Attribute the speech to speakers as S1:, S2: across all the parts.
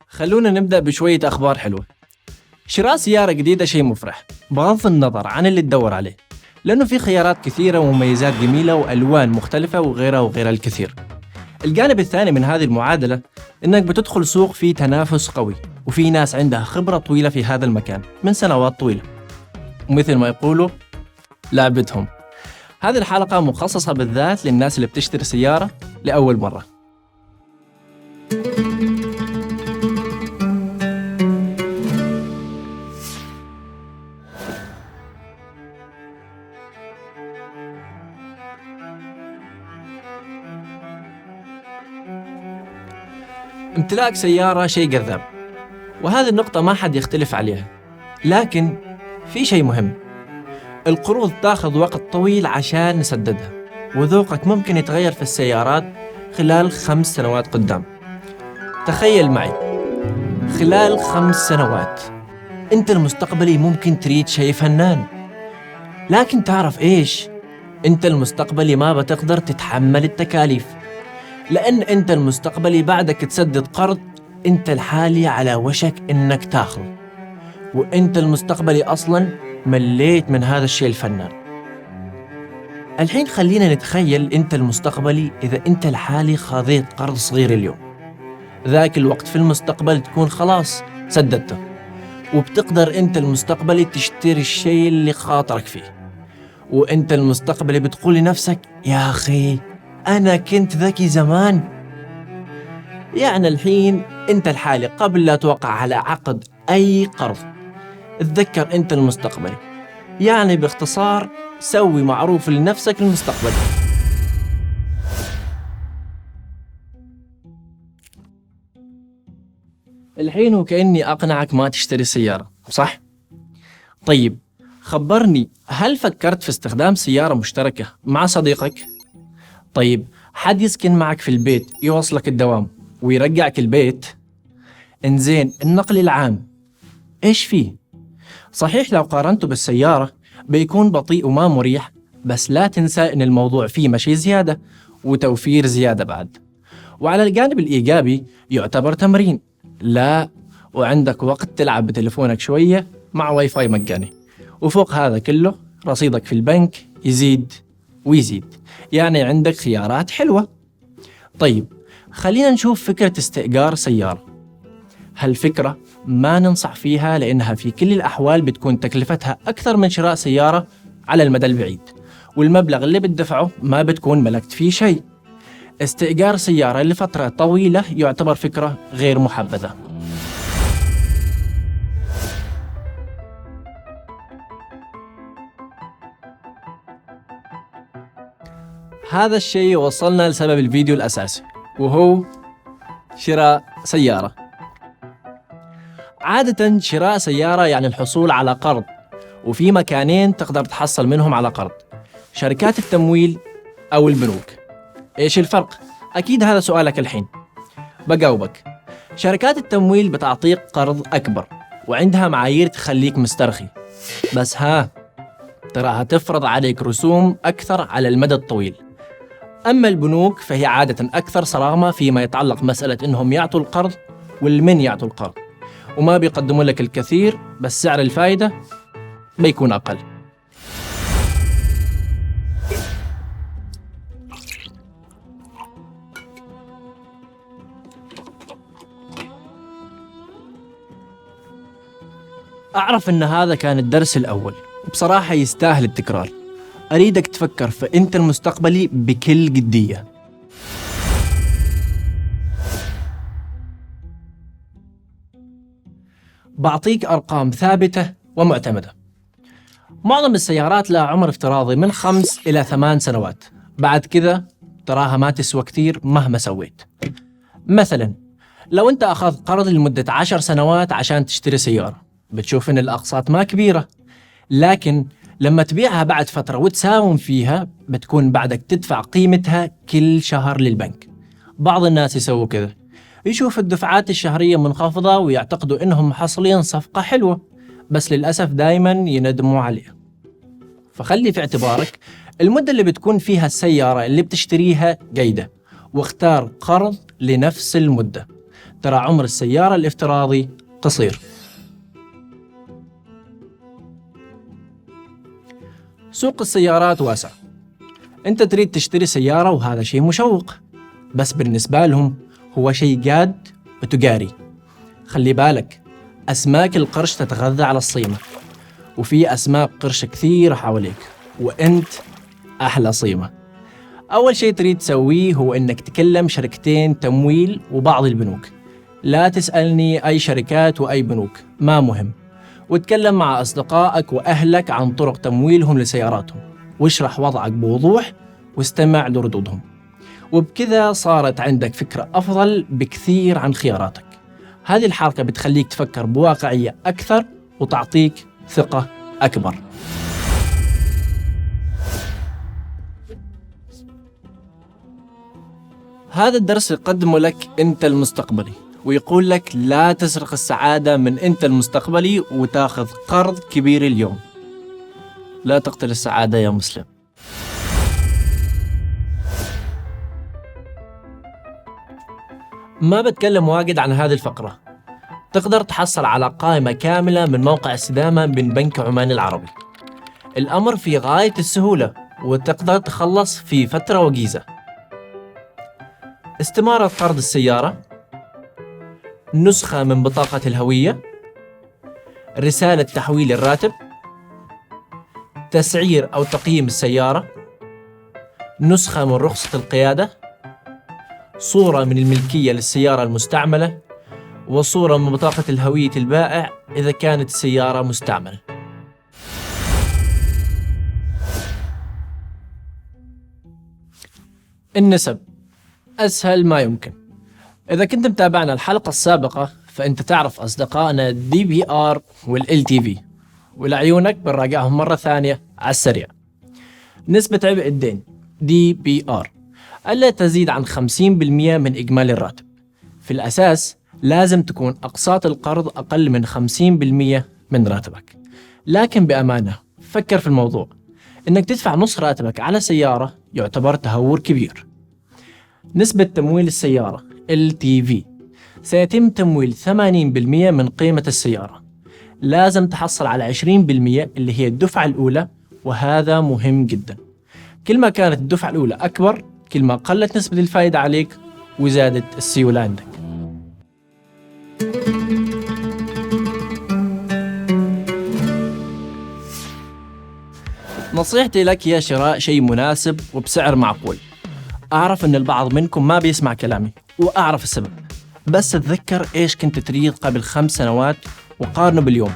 S1: خلونا نبدأ بشوية أخبار حلوة. شراء سيارة جديدة شيء مفرح بغض النظر عن اللي تدور عليه، لأنه في خيارات كثيرة ومميزات جميلة وألوان مختلفة وغيرها الكثير. الجانب الثاني من هذه المعادلة إنك بتدخل سوق فيه تنافس قوي، وفي ناس عندها خبرة طويلة في هذا المكان من سنوات طويلة، ومثل ما يقولوا لعبتهم. هذه الحلقة مخصصة بالذات للناس اللي بتشتري سيارة لأول مرة. امتلاك سيارة شيء جذاب، وهذه النقطة ما حد يختلف عليها، لكن في شيء مهم. القروض تاخذ وقت طويل عشان نسددها، وذوقك ممكن يتغير في السيارات خلال 5 سنوات قدام. تخيل معي، خلال 5 سنوات انت المستقبلي ممكن تريد شيء فنان، لكن تعرف ايش؟ انت المستقبلي ما بتقدر تتحمل التكاليف، لأن أنت المستقبلي بعدك تسدد قرض أنت الحالي على وشك إنك تاخذ، وأنت المستقبلي أصلاً مليت من هذا الشيء الفنان. الحين خلينا نتخيل أنت المستقبلي إذا أنت الحالي خاذيت قرض صغير اليوم، ذاك الوقت في المستقبل تكون خلاص سددته، وبتقدر أنت المستقبلي تشتري الشيء اللي خاطرك فيه، وأنت المستقبلي بتقول لنفسك يا أخي أنا كنت ذكي زمان. يعني الحين أنت الحالي قبل لا توقع على عقد أي قرض اتذكر أنت المستقبلي، يعني باختصار سوي معروف لنفسك المستقبلي. الحين وكأني أقنعك ما تشتري سيارة، صح؟ طيب خبرني، هل فكرت في استخدام سيارة مشتركة مع صديقك؟ طيب حد يسكن معك في البيت يوصلك الدوام ويرجعك البيت؟ انزين النقل العام ايش فيه؟ صحيح لو قارنته بالسيارة بيكون بطيء وما مريح، بس لا تنسى ان الموضوع فيه مشي زيادة وتوفير زيادة بعد. وعلى الجانب الإيجابي يعتبر تمرين، لا وعندك وقت تلعب بتلفونك شوية مع واي فاي مجاني، وفوق هذا كله رصيدك في البنك يزيد ويزيد، يعني عندك خيارات حلوة. طيب خلينا نشوف فكرة استئجار سيارة. هالفكرة ما ننصح فيها، لأنها في كل الأحوال بتكون تكلفتها أكثر من شراء سيارة على المدى البعيد، والمبلغ اللي بتدفعه ما بتكون ملكت فيه شيء. استئجار سيارة لفترة طويلة يعتبر فكرة غير محبذة. هذا الشيء وصلنا لسبب الفيديو الأساسي، وهو شراء سيارة. عادة شراء سيارة يعني الحصول على قرض، وفي مكانين تقدر تحصل منهم على قرض: شركات التمويل أو البنوك. إيش الفرق؟ أكيد هذا سؤالك الحين. بجاوبك. شركات التمويل بتعطيك قرض أكبر وعندها معايير تخليك مسترخي، بس تراها تفرض عليك رسوم أكثر على المدى الطويل. أما البنوك فهي عادة أكثر صرامة فيما يتعلق مسألة إنهم يعطوا القرض والمن يعطوا القرض، وما بيقدموا لك الكثير، بس سعر الفائدة بيكون أقل. أعرف أن هذا كان الدرس الأول، وبصراحة يستاهل التكرار. أريدك تفكر في أنت المستقبلي بكل جدية. بعطيك أرقام ثابتة ومعتمدة. معظم السيارات لها عمر افتراضي من 5 إلى 8 سنوات، بعد كذا تراها ما تسوى كثير مهما سويت. مثلا لو أنت أخذت قرض لمدة 10 سنوات عشان تشتري سيارة، بتشوف إن الأقساط ما كبيرة، لكن لما تبيعها بعد فترة وتساوم فيها بتكون بعدك تدفع قيمتها كل شهر للبنك. بعض الناس يسووا كذا، يشوف الدفعات الشهرية منخفضة ويعتقدوا إنهم محصلين صفقة حلوة، بس للأسف دايما يندموا عليها. فخلي في اعتبارك المدة اللي بتكون فيها السيارة اللي بتشتريها جيدة، واختار قرض لنفس المدة. ترى عمر السيارة الافتراضي قصير. سوق السيارات واسع، أنت تريد تشتري سيارة وهذا شيء مشوق، بس بالنسبة لهم هو شيء جاد وتجاري. خلي بالك، أسماك القرش تتغذى على الصيمة، وفي أسماك قرش كثير حواليك، وأنت أحلى صيمة. أول شيء تريد تسويه هو إنك تكلم شركتين تمويل وبعض البنوك. لا تسألني أي شركات وأي بنوك، ما مهم. وتكلم مع أصدقائك وأهلك عن طرق تمويلهم لسياراتهم، واشرح وضعك بوضوح واستمع لردودهم. وبكذا صارت عندك فكرة أفضل بكثير عن خياراتك. هذه الحركة بتخليك تفكر بواقعية أكثر وتعطيك ثقة أكبر. هذا الدرس يقدمه لك أنت المستقبلي، ويقول لك لا تسرق السعادة من أنت المستقبلي وتاخذ قرض كبير اليوم. لا تقتل السعادة يا مسلم. ما بتكلم واجد عن هذه الفقرة. تقدر تحصل على قائمة كاملة من موقع استدامة من بنك عمان العربي. الأمر في غاية السهولة، وتقدر تخلص في فترة وجيزة. استمارة قرض السيارة، نسخة من بطاقة الهوية، رسالة تحويل الراتب، تسعير أو تقييم السيارة، نسخة من رخصة القيادة، صورة من الملكية للسيارة المستعملة، وصورة من بطاقة الهوية البائع إذا كانت السيارة مستعملة. النسب أسهل ما يمكن. إذا كنت متابعنا الحلقة السابقة فأنت تعرف أصدقائنا DBR والLTV، ولعيونك بنراجعهم مرة ثانية على السريع. نسبة عبء الدين DBR ألا تزيد عن 50% من إجمالي الراتب. في الأساس لازم تكون أقساط القرض أقل من 50% من راتبك. لكن بأمانة فكر في الموضوع، إنك تدفع نص راتبك على سيارة يعتبر تهور كبير. نسبة تمويل السيارة LTV سيتم تمويل 80% من قيمة السيارة. لازم تحصل على 20% اللي هي الدفعة الأولى، وهذا مهم جدا. كل ما كانت الدفعة الأولى أكبر كل ما قلت نسبة الفائدة عليك وزادت السيولة عندك. نصيحتي لك هي شراء شيء مناسب وبسعر معقول. أعرف أن البعض منكم ما بيسمع كلامي، وأعرف السبب، بس تذكر إيش كنت تريد قبل 5 سنوات وقارنه باليوم.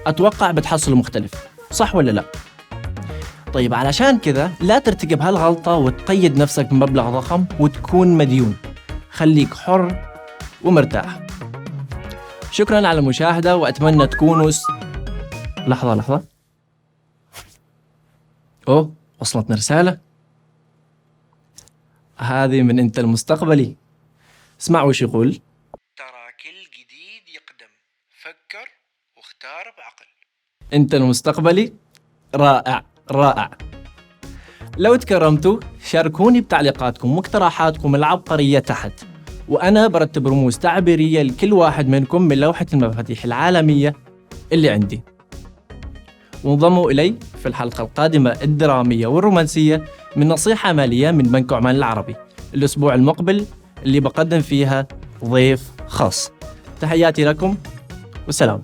S1: أتوقع بتحصل مختلف، صح ولا لا؟ طيب علشان كذا لا ترتكب هالغلطة وتقيد نفسك بمبلغ ضخم وتكون مديون. خليك حر ومرتاح. شكرا على المشاهدة، وأتمنى تكونوا لحظة وصلتنا رسالة. هذه من أنت المستقبلي. اسمع وش يقول.
S2: ترى كل جديد يقدم، فكر واختار بعقل.
S1: أنت المستقبلي رائع. لو تكرمتوا شاركوني بتعليقاتكم واقتراحاتكم العبقرية تحت، وأنا برتب رموز تعبيرية لكل واحد منكم من لوحة المفاتيح العالمية اللي عندي. وانضموا إلي في الحلقة القادمة الدرامية والرومانسية من نصيحة مالية من بنك عمان العربي الأسبوع المقبل، اللي بقدم فيها ضيف خاص. تحياتي لكم والسلام.